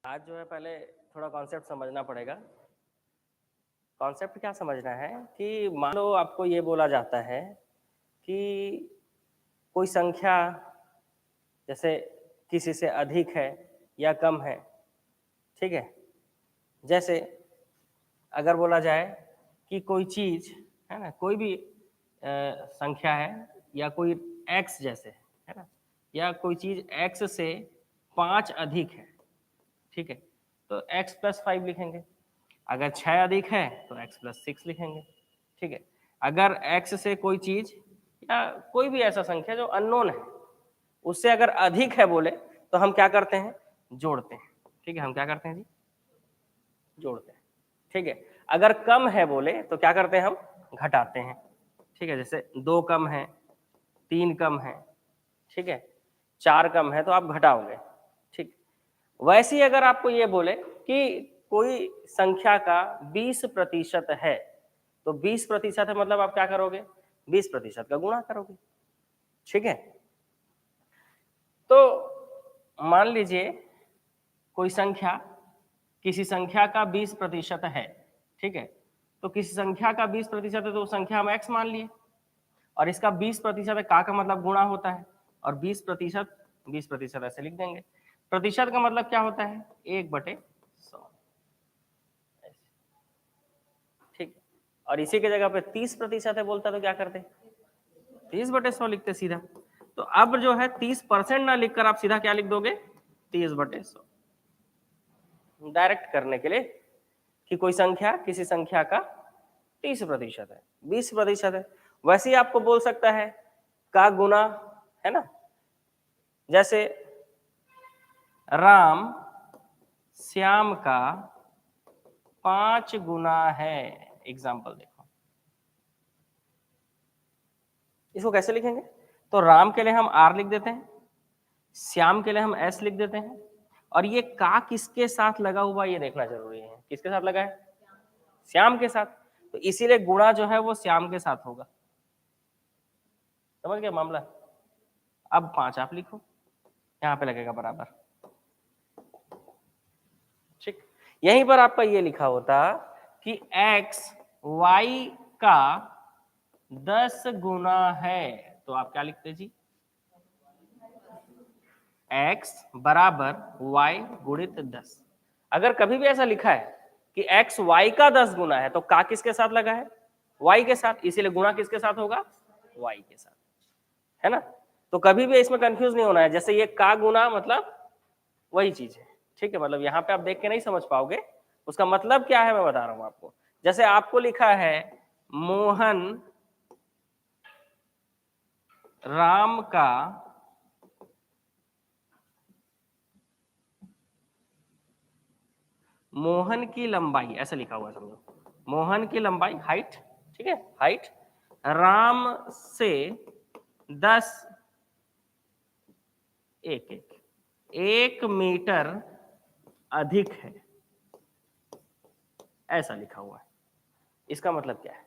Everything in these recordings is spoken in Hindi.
आज जो है पहले थोड़ा कॉन्सेप्ट समझना पड़ेगा। कॉन्सेप्ट क्या समझना है कि मान लो आपको ये बोला जाता है कि कोई संख्या जैसे किसी से अधिक है या कम है, ठीक है। जैसे अगर बोला जाए कि कोई चीज है ना, कोई भी संख्या है या कोई x जैसे है ना, या कोई चीज x से 5 अधिक है, ठीक है, तो x + 5 लिखेंगे। अगर 6 अधिक है तो x + 6 लिखेंगे, ठीक है। अगर x से कोई चीज या कोई भी ऐसा संख्या जो अननोन है उससे अगर अधिक है बोले तो हम क्या करते हैं, जोड़ते हैं, ठीक है। हम क्या करते हैं जी, जोड़ते हैं, ठीक है। अगर कम है बोले तो क्या करते हैं, हम घटाते हैं, ठीक है। जैसे 2 कम है, 3 कम है, ठीक है, 4 कम है तो आप घटाओगे, ठीक। वैसे ही अगर आपको ये बोले कि कोई संख्या का 20% है तो 20% है मतलब आप क्या करोगे, 20% का गुणा करोगे, ठीक है। तो मान लीजिए कोई संख्या किसी संख्या का 20% है, ठीक है। तो किसी संख्या का 20% है तो उस संख्या हम x मान लिए, और इसका 20% का मतलब गुणा होता है, और 20% ऐसे लिख देंगे। प्रतिशत का मतलब क्या होता है, 1/100, ठीक। और इसी के जगह पे 30% है बोलता तो क्या करते, 30/100 लिखते सीधा। तो अब जो है 30% ना लिखकर आप सीधा क्या लिख दोगे, 30/100, डायरेक्ट करने के लिए कि कोई संख्या किसी संख्या का 30% है, 20% है। वैसे ही आपको बोल सकता है का गुना, है ना। जैसे राम श्याम का 5 गुना है, एग्जाम्पल देखो। इसको कैसे लिखेंगे, तो राम के लिए हम r लिख देते हैं, श्याम के लिए हम s लिख देते हैं, और ये का किसके साथ लगा हुआ ये देखना जरूरी है। किसके साथ लगा है, श्याम के साथ, तो इसीलिए गुणा जो है वो श्याम के साथ होगा। समझ गए मामला। अब 5 आप लिखो, यहां पे लगेगा बराबर, ठीक। यहीं पर आपका ये लिखा होता कि x y का 10 गुना है, तो आप क्या लिखते जी, x बराबर y गुणित 10। अगर कभी भी ऐसा लिखा है कि x y का 10 गुना है तो का किसके साथ लगा है, y के साथ, इसीलिए गुणा किसके साथ होगा, y के साथ, है ना। तो कभी भी इसमें कंफ्यूज नहीं होना है। जैसे ये का गुना मतलब वही चीज है, ठीक है। मतलब यहाँ पे आप देख के नहीं समझ पाओगे उसका मतलब क्या है, मैं बता रहा हूं आपको। जैसे आपको लिखा है मोहन राम का मोहन की लंबाई, ऐसा लिखा हुआ समझो, मोहन की लंबाई हाइट, ठीक है, हाइट राम से 10 1 मीटर अधिक है, ऐसा लिखा हुआ है। इसका मतलब क्या है,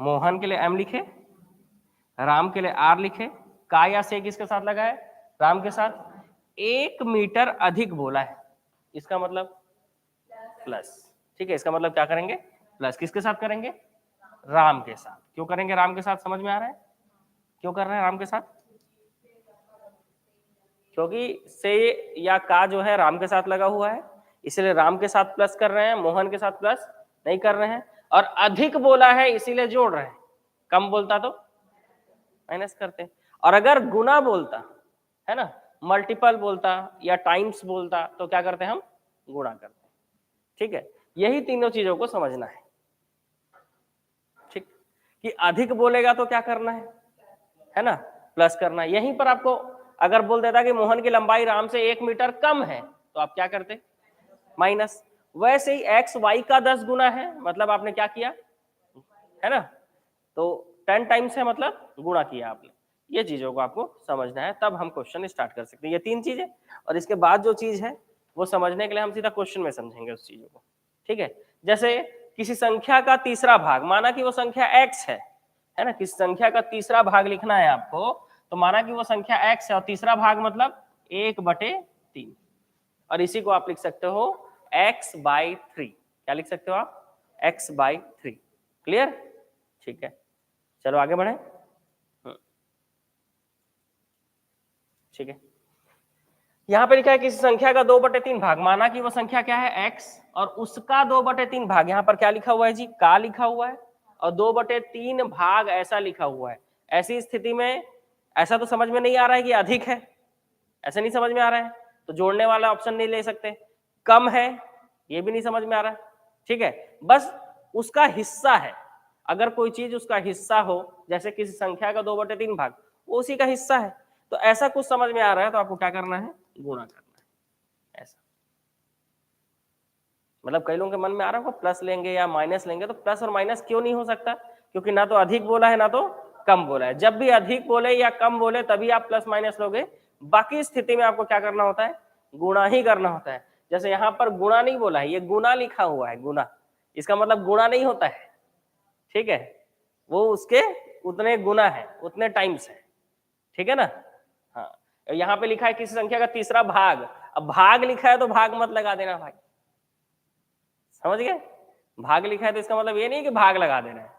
मोहन के लिए m लिखे, राम के लिए r लिखे, का या से किसके साथ लगा है, राम के साथ, 1 मीटर अधिक बोला है, इसका मतलब प्लस, ठीक है। इसका मतलब क्या करेंगे, प्लस किसके साथ करेंगे, राम के साथ। क्यों करेंगे राम के साथ, समझ में आ रहा है क्यों कर रहे हैं राम के साथ, क्योंकि से या का जो है राम के साथ लगा हुआ है, इसलिए राम के साथ प्लस कर रहे हैं, मोहन के साथ प्लस नहीं कर रहे हैं। और अधिक बोला है इसीलिए जोड़ रहे हैं, कम बोलता तो माइनस करते। और अगर गुना बोलता है ना, मल्टीपल बोलता या टाइम्स बोलता तो क्या करते हैं, हम गुणा करते हैं, ठीक है। यही तीनों चीजों को समझना है, ठीक। कि अधिक बोलेगा तो क्या करना है ना, प्लस करना है। यहीं पर आपको अगर बोल देता कि मोहन की लंबाई राम से 1 मीटर कम है तो आप क्या करते, माइनस। वैसे ही एक्स वाई का 10 गुना है मतलब आपने क्या किया, है ना, तो 10 टाइम्स है मतलब गुणा किया आपने। ये चीजों को आपको समझना है, तब हम क्वेश्चन स्टार्ट कर सकते हैं। ये 3 चीजें, और इसके बाद जो चीज है वो समझने के लिए हम सीधा क्वेश्चन में समझेंगे उस चीजों को, ठीक है। जैसे किसी संख्या का तीसरा भाग, माना कि वो संख्या x है ना, किसी संख्या का तीसरा भाग लिखना है आपको, तो माना कि वो संख्या x है और तीसरा भाग मतलब 1/3 3, और इसी को आप लिख सकते हो x/3। क्या लिख सकते हो आप? x/3। क्लियर? ठीक है, चलो आगे बढ़े। ठीक है, यहां पे लिखा है किसी संख्या का 2/3 भाग, माना कि वो संख्या क्या है x, और उसका 2/3 भाग, यहां पर क्या लिखा हुआ है जी? का लिखा हुआ है, और 2/3 भाग ऐसा लिखा हुआ है। ऐसी स्थिति में ऐसा तो समझ में नहीं आ रहा है कि अधिक है, ऐसा नहीं समझ में आ रहा है, तो जोड़ने वाला ऑप्शन नहीं ले सकते। कम है, ये भी नहीं समझ में आ रहा है। ठीक है, बस उसका हिस्सा है। अगर कोई चीज उसका हिस्सा हो, जैसे किसी संख्या का 2/3 भाग, वो उसी का हिस्सा है, तो ऐसा कुछ समझ में आ रहा है तो आपको क्या करना है? गुणा करना है। ऐसा मतलब कई लोगों के मन में आ रहा है प्लस लेंगे या माइनस लेंगे, तो प्लस और माइनस क्यों नहीं हो सकता? क्योंकि ना तो अधिक बोला है ना तो कम बोला है। जब भी अधिक बोले या कम बोले तभी आप प्लस माइनस लोगे, बाकी स्थिति में आपको क्या करना होता है? गुणा ही करना होता है। जैसे यहाँ पर गुणा नहीं बोला है, ये गुना लिखा हुआ है, गुना, इसका मतलब गुणा नहीं होता है। ठीक है, वो उसके उतने गुना है, उतने टाइम्स है। ठीक है ना? हाँ, यहाँ पे लिखा है किसी संख्या का तीसरा भाग, अब भाग लिखा है तो भाग मत लगा देना भाई, समझ गए? भाग लिखा है तो इसका मतलब ये नहीं कि भाग लगा देना है,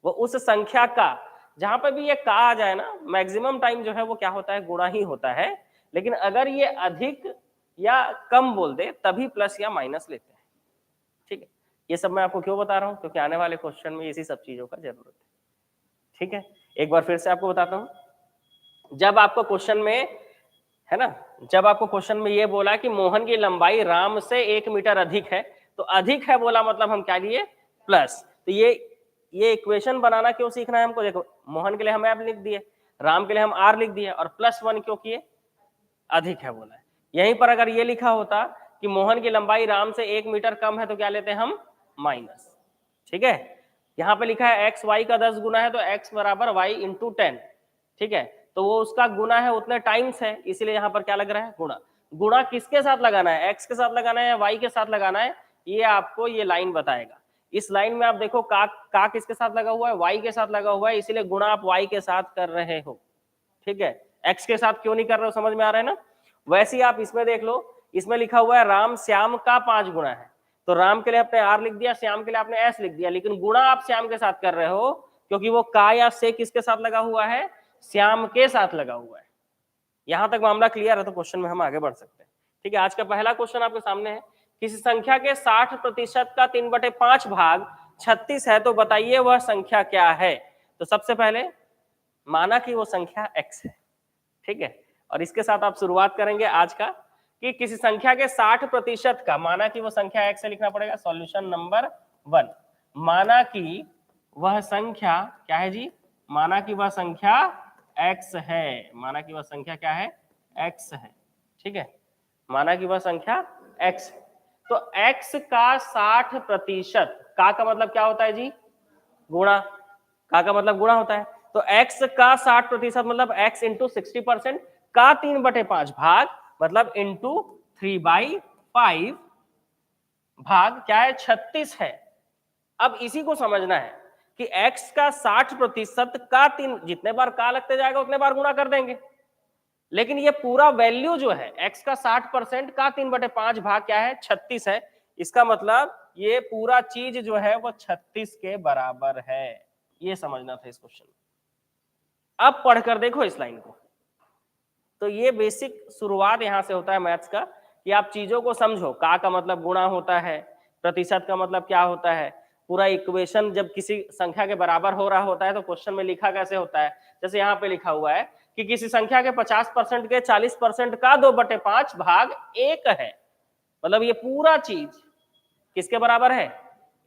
वो उस संख्या का, जहां पर भी ये का आ जाए ना, मैक्सिमम टाइम जो है वो क्या होता है? गुणा ही होता है। लेकिन अगर ये अधिक या कम बोल दे तभी प्लस या माइनस लेते हैं। ठीक है, ये सब मैं आपको क्यों बता रहा हूँ? क्योंकि आने वाले क्वेश्चन में इसी सब चीजों का जरूरत है। ठीक है, एक बार फिर से आपको बताता हूँ। जब आपको क्वेश्चन में है ना, जब आपको क्वेश्चन में ये बोला कि मोहन की लंबाई राम से 1 मीटर अधिक है, तो अधिक है बोला मतलब हम क्या लिए? प्लस। तो ये इक्वेशन बनाना क्यों सीखना है हमको? देखो, मोहन के लिए हम एफ लिख दिए, राम के लिए हम आर लिख दिए, और +1 क्यों किए? अधिक है बोला है। यहीं पर अगर ये लिखा होता कि मोहन की लंबाई राम से 1 मीटर कम है, तो क्या लेते हैं हम? माइनस। ठीक है, यहाँ पे लिखा है एक्स वाई का 10 गुना है, तो x बराबर वाई इंटू 10। ठीक है, तो वो उसका गुना है, उतने टाइम्स है, इसलिए यहाँ पर क्या लग रहा है? गुणा। गुणा किसके साथ लगाना है? x के साथ लगाना है या y के साथ लगाना है? ये आपको ये लाइन बताएगा। इस लाइन में आप देखो का किसके साथ लगा हुआ है? y के साथ लगा हुआ है, इसीलिए गुणा आप y के साथ कर रहे हो। ठीक है, x के साथ क्यों नहीं कर रहे हो? समझ में आ रहा है ना? वैसे ही आप इसमें देख लो, इसमें लिखा हुआ है राम श्याम का 5 गुना है, तो राम के लिए आपने आर लिख दिया, श्याम के लिए आपने एस लिख दिया, लेकिन गुणा आप श्याम के साथ कर रहे हो, क्योंकि वो का या से किसके साथ लगा हुआ है? श्याम के साथ लगा हुआ है। यहां तक मामला क्लियर है, तो क्वेश्चन में हम आगे बढ़ सकते हैं। ठीक है, आज का पहला क्वेश्चन आपके सामने है, किसी संख्या के 60% का 3/5 भाग 36 है, तो बताइए वह संख्या क्या है? तो सबसे पहले माना कि वो संख्या x है। ठीक है, और इसके साथ आप शुरुआत करेंगे आज का, कि किसी संख्या के 60% का, माना कि वो संख्या x से लिखना पड़ेगा। सॉल्यूशन नंबर 1, माना कि वह संख्या क्या है जी? माना कि वह संख्या x है। माना कि वह संख्या क्या है? x है। ठीक है, माना कि वह संख्या x है, तो x का 60%, का मतलब क्या होता है जी? गुणा। का मतलब गुणा होता है, तो x का 60% मतलब x इंटू 60% का 3/5 भाग, मतलब इंटू 3/5 भाग क्या है? 36 है। अब इसी को समझना है कि x का 60% का 3, जितने बार का लगते जाएगा उतने बार गुणा कर देंगे, लेकिन ये पूरा वैल्यू जो है x का 60% का 3/5 भाग क्या है? 36 है। इसका मतलब ये पूरा चीज जो है वो 36 के बराबर है। ये समझना था इस क्वेश्चन में। अब पढ़कर देखो इस लाइन को, तो ये बेसिक शुरुआत यहां से होता है मैथ्स का, कि आप चीजों को समझो। का मतलब गुणा होता है, प्रतिशत का मतलब क्या होता है, पूरा इक्वेशन जब किसी संख्या के बराबर हो रहा होता है तो क्वेश्चन में लिखा कैसे होता है। जैसे यहाँ पे लिखा हुआ है कि किसी संख्या के 50% के 40% का 2/5 भाग 1 है, मतलब ये पूरा चीज किसके बराबर है?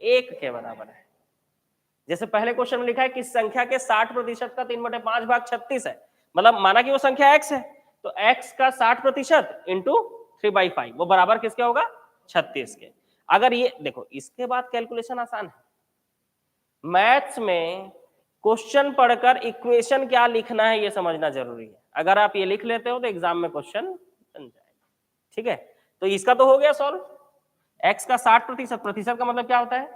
1 के बराबर है। जैसे पहले क्वेश्चन में लिखा है कि संख्या के 60% का 3/5 भाग 36 है, मतलब माना कि वो संख्या x है, तो x का 60% इंटू 3/5 वो बराबर किसके होगा? 36 के। अगर ये देखो, इसके बाद कैलकुलेशन आसान है। मैथ्स में क्वेश्चन पढ़कर इक्वेशन क्या लिखना है ये समझना जरूरी है। अगर आप ये लिख लेते हो तो एग्जाम में क्वेश्चन बन जाएगा। ठीक है, तो इसका तो हो गया सॉल्व। x का 60%, प्रतिशत का मतलब क्या होता है?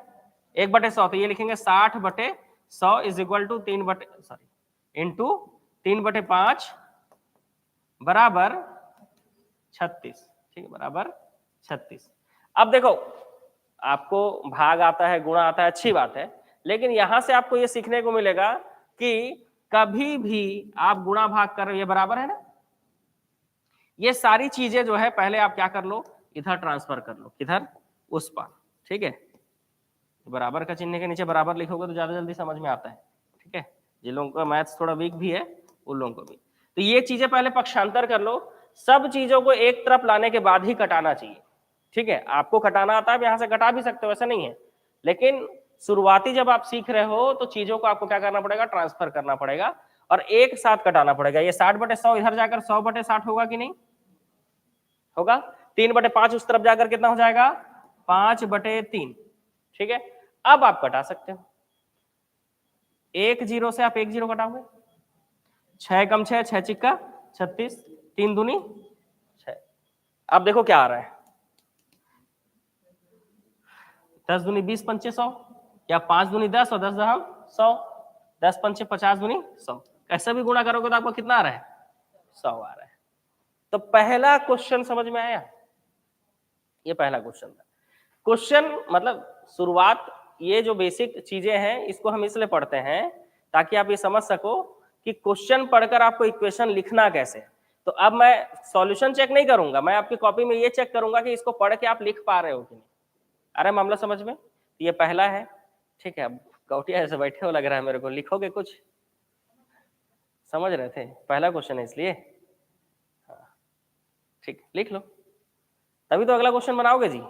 1/100, तो ये लिखेंगे 60/100 इज इक्वल टू 3/5 बराबर 36, ठीक है, बराबर 36। अब देखो आपको भाग आता है, गुणा आता है, अच्छी बात है, लेकिन यहां से आपको ये सीखने को मिलेगा कि कभी भी आप गुणा भाग कर रहे हो, ये बराबर है ना, ये सारी चीजें जो है पहले आप क्या कर लो, इधर ट्रांसफर कर लो, किधर, उस पार, ठीक है। बराबर का चिन्ह के नीचे बराबर लिखोगे तो ज्यादा जल्दी समझ में आता है, ठीक है। जिन लोगों का मैथ्स थोड़ा वीक भी है उन लोगों को भी। तो ये चीजें पहले पक्षांतर कर लो, सब चीजों को एक तरफ लाने के बाद ही कटाना चाहिए, ठीक है। आपको कटाना आता है, यहां से कटा भी सकते हो, ऐसा नहीं है, लेकिन शुरुआती जब आप सीख रहे हो तो चीजों को आपको क्या करना पड़ेगा, ट्रांसफर करना पड़ेगा और एक साथ कटाना पड़ेगा। ये 60/100 इधर जाकर 100/60 होगा कि नहीं होगा, 3/5 उस तरफ जाकर कितना हो जाएगा, 5/3, ठीक है। अब आप कटा सकते हो, 1 0 से आप 1 0 कटाओगे, 6 कम 6, 6 चिक्का 36, 3 दूनी 6। अब देखो क्या आ रहा है, 10 दूनी 20 पंचे 100, या 5 दूनी 10 और 10 दहम 100, 10 पंचे 50 दूनी 100, कैसे भी गुणा करोगे तो आपको कितना आ रहा है, 100 आ रहा है। तो पहला क्वेश्चन समझ में आया, ये पहला क्वेश्चन था। क्वेश्चन मतलब शुरुआत, ये जो बेसिक चीजें हैं इसको हम इसलिए पढ़ते हैं ताकि आप ये समझ सको कि क्वेश्चन पढ़कर आपको इक्वेशन लिखना कैसे। तो अब मैं सॉल्यूशन चेक नहीं करूंगा, मैं आपकी कॉपी में ये चेक करूंगा कि इसको पढ़ के आप लिख पा रहे हो कि नहीं। अरे मामला समझ में, ये पहला है, ठीक है। अब कौटिया ऐसे बैठे हो लग रहा है मेरे को, लिखोगे कुछ, समझ रहे थे, पहला क्वेश्चन है इसलिए, हाँ ठीक, लिख लो, तभी तो अगला क्वेश्चन बनाओगे जी।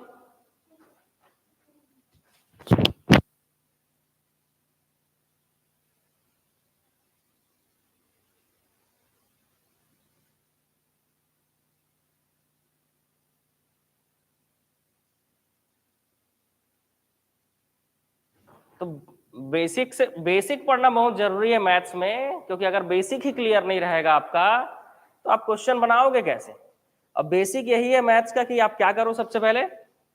तो बेसिक से बेसिक पढ़ना बहुत जरूरी है मैथ्स में, क्योंकि अगर बेसिक ही क्लियर नहीं रहेगा आपका तो आप क्वेश्चन बनाओगे कैसे। अब बेसिक यही है मैथ्स का कि आप क्या करो, सबसे पहले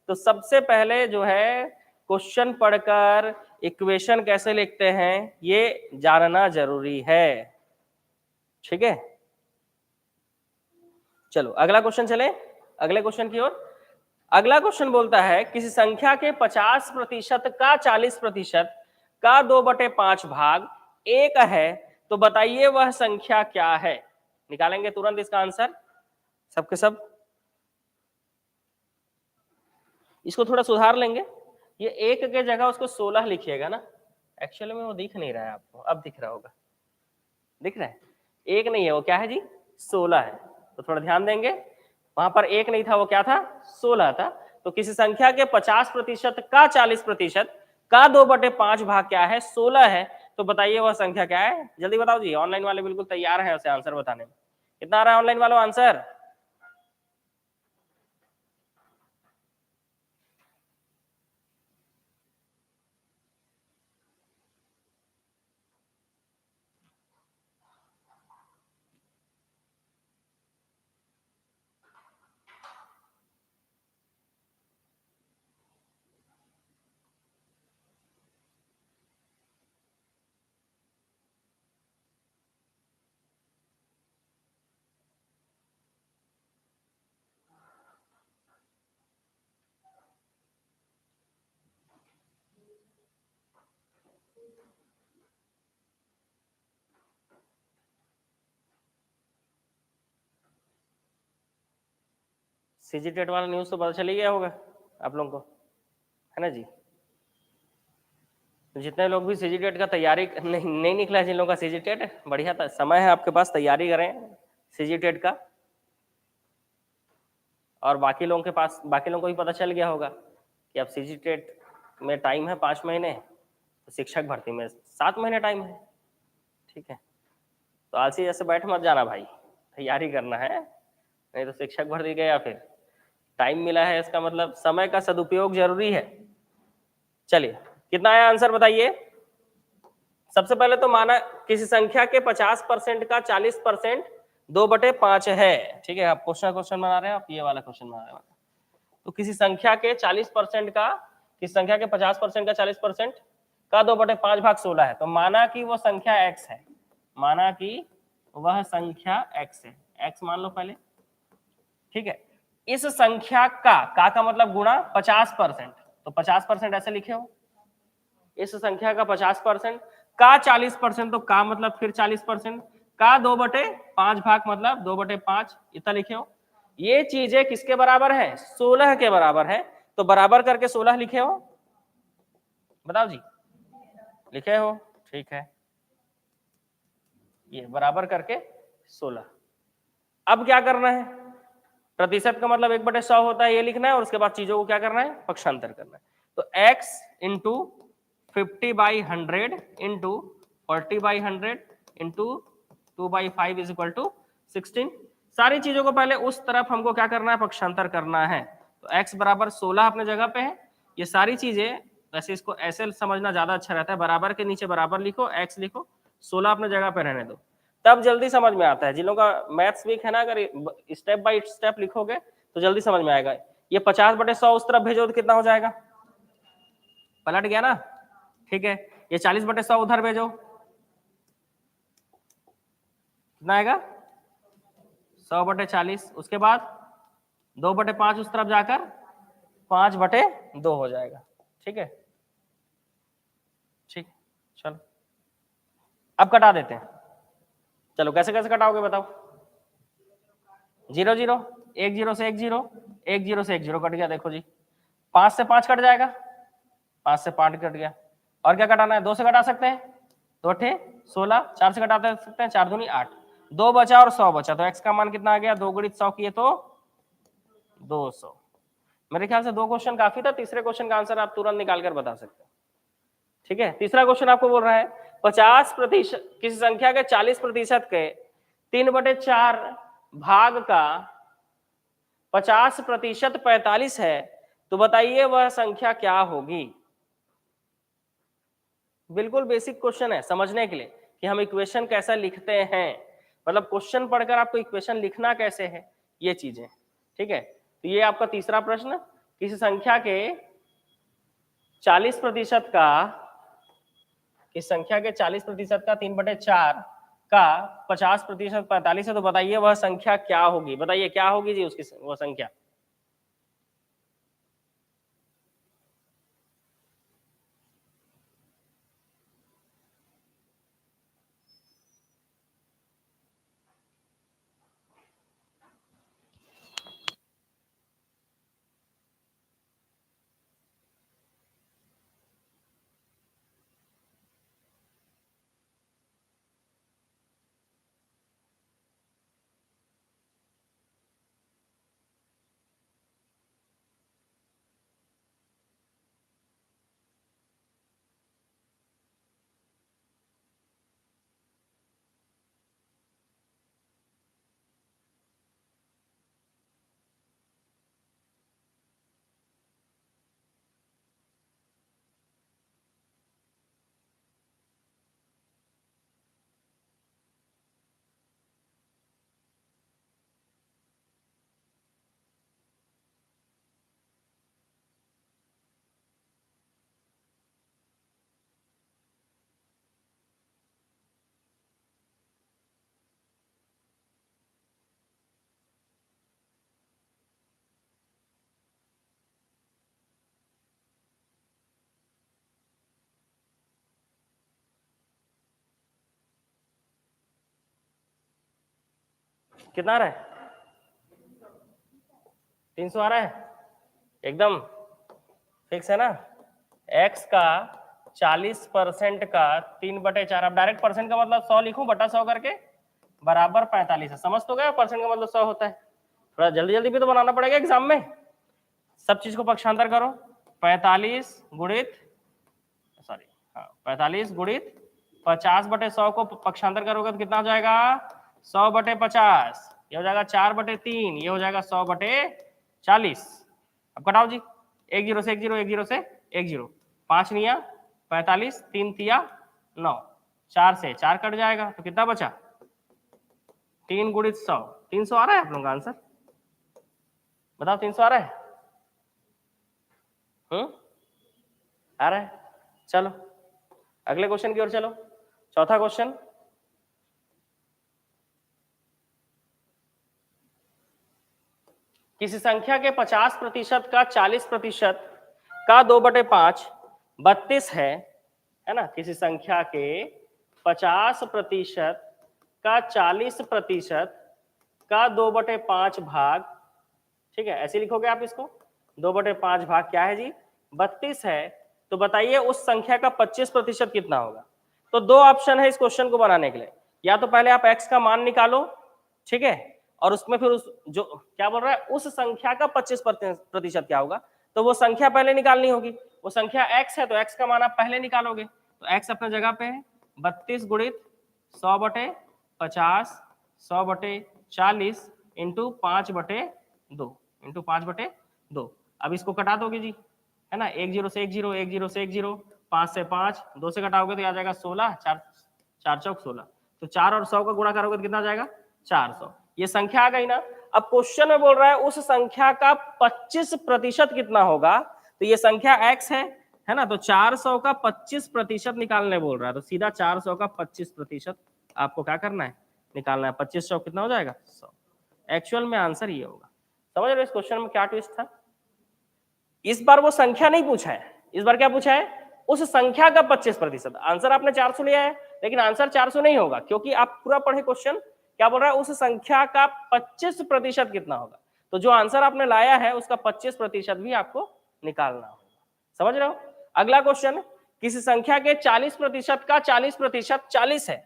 तो सबसे पहले जो है क्वेश्चन पढ़कर इक्वेशन कैसे लिखते हैं ये जानना जरूरी है, ठीक है। चलो अगला क्वेश्चन चले, अगले क्वेश्चन की ओर। अगला क्वेश्चन बोलता है किसी संख्या के 50% का 40% का 2/5 भाग 1 है, तो बताइए वह संख्या क्या है। निकालेंगे तुरंत इसका आंसर सबके सब, इसको थोड़ा सुधार लेंगे, ये 1 के जगह उसको 16 लिखिएगा ना, एक्चुअली में वो दिख नहीं रहा है आपको, अब दिख रहा होगा, दिख रहा है, 1 नहीं है वो, क्या है जी, 16 है। तो थोड़ा ध्यान देंगे, वहां पर 1 नहीं था, वो क्या था, 16 था। तो किसी संख्या के 50% का 40% का 2/5 भाग क्या है, 16 है, तो बताइए वह संख्या क्या है। जल्दी बताओ जी, ऑनलाइन वाले बिल्कुल तैयार है उसे आंसर बताने में। कितना आ रहा है ऑनलाइन वालों आंसर, सीजी टेट वाला न्यूज तो पता चल ही गया होगा आप लोगों को, है ना जी। जितने लोग भी सीजी टेट का तैयारी नहीं निकला है, जिन लोगों का सीजी टेट, बढ़िया था, समय है आपके पास, तैयारी करें सीजी टेट का। और बाकी लोगों के पास, बाकी लोगों को भी पता चल गया होगा कि अब सीजी टेट में टाइम है 5 महीने, तो शिक्षक भर्ती में 7 महीने टाइम है, ठीक है। तो आलसी जैसे बैठ मत जाना भाई, तैयारी करना है, नहीं तो शिक्षक भर्ती गया, फिर टाइम मिला है, इसका मतलब समय का सदुपयोग जरूरी है। चलिए कितना आया आंसर बताइए। सबसे पहले तो माना किसी संख्या के 50% का 40% 2/5 है, ठीक है। आप क्वेश्चन बना रहे हैं, आप ये वाला क्वेश्चन बना रहे हैं। तो किसी संख्या के 40% का, किसी संख्या के 50% का 40% का 2/5 भाग 16 है, तो माना कि वो संख्या x है, माना कि वह संख्या x है, x मान लो पहले, ठीक है। इस संख्या का मतलब गुणा 50%, तो 50% ऐसे लिखे हो। इस संख्या का 50% का 40%, तो का मतलब फिर 40%, का 2/5 भाग मतलब 2/5, इतना लिखे हो। ये चीजें किसके बराबर है? 16 के बराबर है, तो बराबर करके 16 लिखे हो। बताओ जी, लिखे हो? ठीक है, ये बराबर करके 16। अब क्या करना है? प्रतिशत का मतलब 1/100 होता है, ये लिखना है, और उसके बाद चीजों को क्या करना है? पक्षांतर करना है। तो x into 50/100 into 40/100 into 2/5 is equal to 16। सारी चीजों को पहले उस तरफ हमको क्या करना है? पक्षांतर करना है। तो x बराबर 16 अपने जगह पे है। ये सारी चीजें, वैसे इसको ऐसे समझना ज्यादा अच्छा रहता है, बराबर के नीचे बराबर लिखो, x लिखो, 16 अपने जगह पे रहने दो, तब जल्दी समझ में आता है। जिन लोगों का मैथ्स वीक है ना, अगर स्टेप बाय स्टेप लिखोगे तो जल्दी समझ में आएगा। ये 50/100 उस तरफ भेजो तो कितना हो जाएगा? पलट गया ना, ठीक है। ये 40/100 उधर भेजो, कितना आएगा? 100/40। उसके बाद 2/5 उस तरफ जाकर 5/2 हो जाएगा। ठीक है, ठीक, चलो अब कटा देते हैं। चलो कैसे कैसे कटाओगे बताओ? 0 0, 1 0 से 1 0, 1 0 से 1 0 कट गया। देखो जी, 5 से 5 कट जाएगा, 5 से 5 कट गया। और क्या कटाना है? 2 से कटा सकते हैं, 2 अठे 16, 4 से कटा सकते हैं, 4 दूनी 8, 2 बचा और 100 बचा। तो x का मान कितना आ गया? 2 गुणित 100 किए तो 200। मेरे ख्याल से 2 क्वेश्चन काफी था। तीसरे क्वेश्चन का आंसर आप तुरंत निकाल कर बता सकते हैं। ठीक है, तीसरा क्वेश्चन आपको बोल रहा है 50% किसी संख्या के 40% के 3/4 भाग का 50% 45 है, तो बताइए वह संख्या क्या होगी? बिल्कुल बेसिक क्वेश्चन है समझने के लिए कि हम इक्वेशन कैसा लिखते हैं, मतलब क्वेश्चन पढ़कर आपको इक्वेशन लिखना कैसे है, ये चीजें। ठीक है, तो ये आपका तीसरा प्रश्न। किसी संख्या के 40% का, किस संख्या के 40% का 3/4 का 50% 45 है, तो बताइए वह संख्या क्या होगी? बताइए क्या होगी जी उसकी वह संख्या? कितना आ रहा है? 300 आ रहा है? एकदम फिक्स है ना? x का 40% का 3/4, अब डायरेक्ट परसेंट का मतलब 100 लिखूं बटा 100 करके, बराबर 45 है। समझ तो गया परसेंट का मतलब 100 होता है। थोड़ा जल्दी जल्दी भी तो बनाना पड़ेगा एग्जाम में। सब चीज को पक्षांतर करो, 45 गुणित, सॉरी हाँ 45 गुणित 50/100 को पक्षांतर करोगे तो कितना हो जाएगा? 100/50, ये हो जाएगा 4/3, ये हो जाएगा 100/40। अब कटाओ जी, 1 0 से 1 0, 1 0 से 1 0, 5 निया 45, 3 तिया 9, 4 से 4 कट जाएगा तो कितना बचा? 3 गुणित 100, 300 आ रहा है आप लोगों का आंसर? बताओ 300 आ रहा है? आ रहा है। चलो अगले क्वेश्चन की ओर चलो। चौथा क्वेश्चन, किसी संख्या के 50% का 40% का 2/5 32 है ना। किसी संख्या के 50% का 40% का 2/5 भाग, ठीक है, ऐसे लिखोगे आप इसको। 2/5 भाग क्या है जी, 32 है। तो बताइए उस संख्या का 25% कितना होगा। तो दो ऑप्शन है इस क्वेश्चन को बनाने के लिए, या तो पहले आप x का मान निकालो, ठीक है, और उसमें फिर उस जो क्या बोल रहा है उस संख्या का 25% क्या होगा, तो वो संख्या पहले निकालनी होगी। वो संख्या x है तो x का मान आप पहले निकालोगे। तो x अपने जगह पे है 32 गुणित 100/50 100/40 इंटू 5/2 इंटू 5/2। अब इसको कटा दोगे जी, है ना, 1 0 से 1 0 1 0 से 1 0 5 से 5 2 से घटाओगे तो आ जाएगा 16 4 4 चौक 16। तो 4 और 100 का गुणा करोगे तो कितना आ जाएगा 400। ये संख्या आ गई ना। अब क्वेश्चन में बोल रहा है उस संख्या का 25% कितना होगा। तो ये संख्या x है ना, तो 400 का 25% निकालने बोल रहा है। तो सीधा 400 का 25% आपको क्या करना है, निकालना है। 25 चौक कितना हो जाएगा 100। एक्चुअल में आंसर ये होगा। समझ रहे हो इस क्वेश्चन में क्या ट्विस्ट था। इस बार वो संख्या नहीं पूछा है, इस बार क्या पूछा है, उस संख्या का 25%। आंसर आपने 400 लिया है, लेकिन आंसर 400 नहीं होगा, क्योंकि आप पूरा पढ़े क्वेश्चन क्या बोल रहा है, उस संख्या का 25% कितना होगा। तो जो आंसर आपने लाया है उसका 25% भी आपको निकालना होगा। समझ रहे हो। अगला क्वेश्चन, किसी संख्या के 40% का 40% 40 है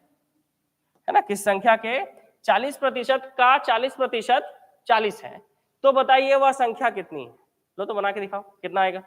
ना। किसी संख्या के 40% का 40% 40 है। तो बताइए वह संख्या कितनी है। लो तो बना के दिखाओ कितना आएगा।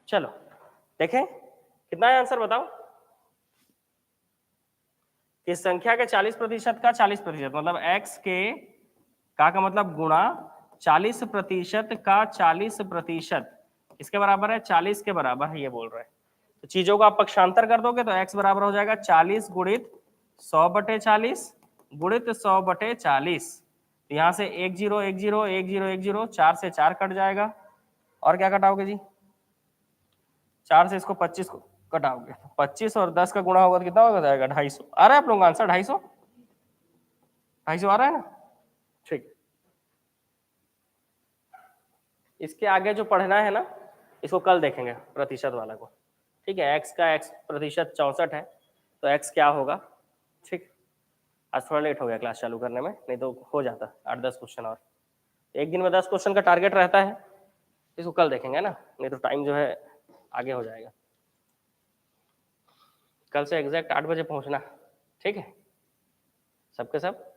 चलो देखें कितना है आंसर बताओ। इस संख्या के 40% का 40% मतलब x के का मतलब गुणा 40% का 40% इसके बराबर है 40 के बराबर है, ये बोल रहे हैं। तो चीजों को आप पक्षांतर कर दोगे तो x बराबर हो जाएगा 40 गुणित 100/40 गुणित 100/40। तो यहाँ से 1 0 1 0 1 0 1 0 4 से 4 कट जाएगा। और क्या कटाओगे जी, 4 से इसको 25 को कटाओगे। 25 और 10 का गुणा होगा तो कितना हो जाएगा 250। आ रहा है आप लोगों का आंसर 250 250 आ रहा है ना। ठीक, इसके आगे जो पढ़ना है ना इसको कल देखेंगे प्रतिशत वाला को। ठीक है, x का x प्रतिशत 64 है तो x क्या होगा। ठीक, आज थोड़ा लेट हो गया क्लास चालू करने में, नहीं तो हो जाता 8-10 क्वेश्चन और। एक दिन में 10 क्वेश्चन का टारगेट रहता है, इसको कल देखेंगे ना, नहीं तो टाइम जो है आगे हो जाएगा। कल से एग्जैक्ट 8 बजे पहुंचना, ठीक है सबके सब।